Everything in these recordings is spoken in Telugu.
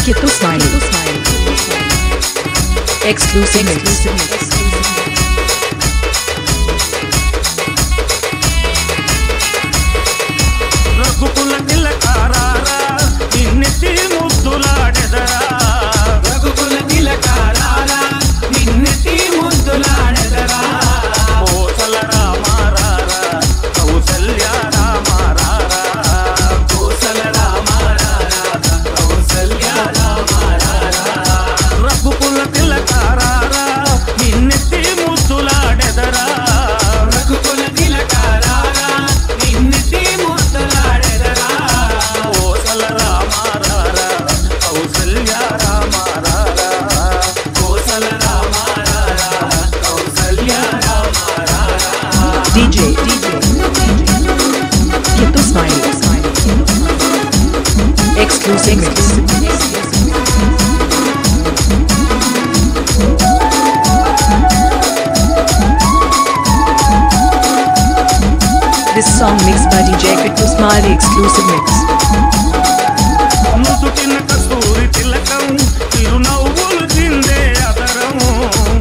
Kittu Smiley. Exclusive mix. రఘుకుల తిలకారారా నిన్నెత్తి ముద్దులాడెదరా రఘుకుల తిలకారారా నిన్నెత్తి ముద్దులాడెదరా కోసల రామారారా కౌసల్య రామారారా కోసల రామారారా కౌసల్య రామారారా రఘుకుల తిలకారారా నిన్నెత్తి ముద్దులాడెదరా రఘుకుల తిలకారారా నిన్నెత్తి ముద్దులాడెదరా Kosala రామారారా Kaushalya రామారారా Kosala రామారారా Kaushalya రామారారా Kittu Smiley. Exclusive mix. This song mixed by DJ Kittu Smiley. Exclusive mix. నుదుటిన కస్తూరి తిలకం చిరునవ్వులు చిందే అదరము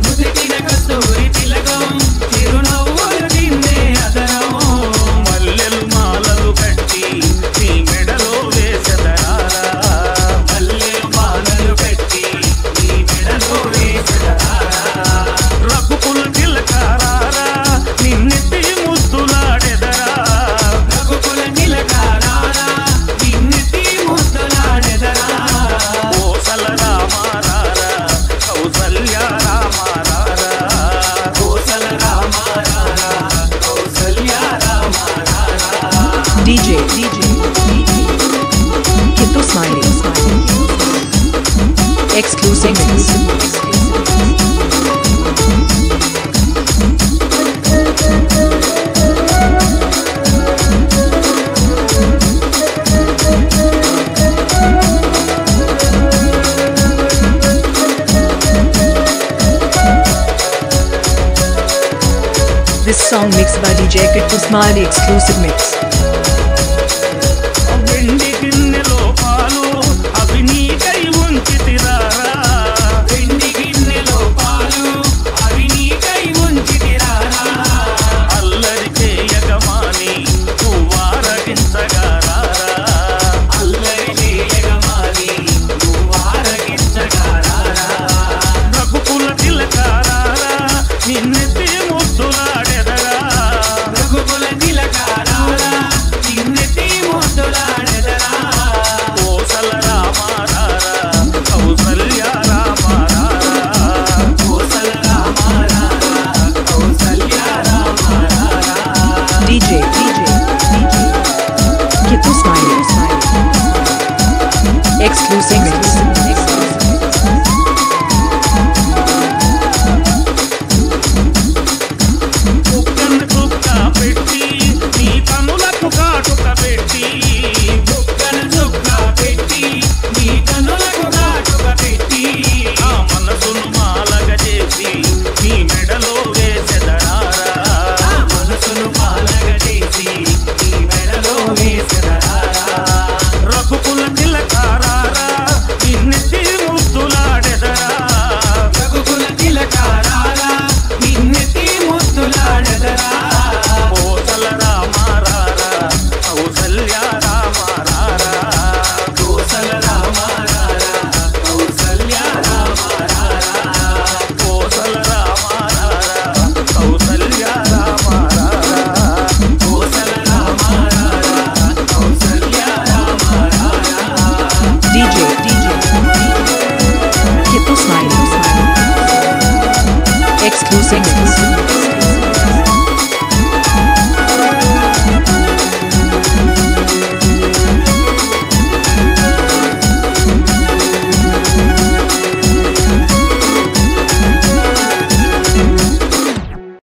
నుదుటిన కస్తూరి తిలకం చిరునవ్వులు చిందే అదరము మల్లెలు మాలలు కట్టి నీ మెడలో వేసెదరారా మల్లెలు మాలలు కట్టి నీ మెడలో వేసెదరారా రఘుకుల తిలకారారా నిన్నెత్తి ముద్దులాడెదరా రఘుకుల తిలకారారా నిన్నెత్తి ముద్దులాడెదరా Kosala రామారారా Kaushalya రామారారా Kosala రామారారా Kaushalya రామారారా DJ Kittu Smiley. Exclusive mix. This song mixed by DJ Kittu Smiley. Exclusive mix.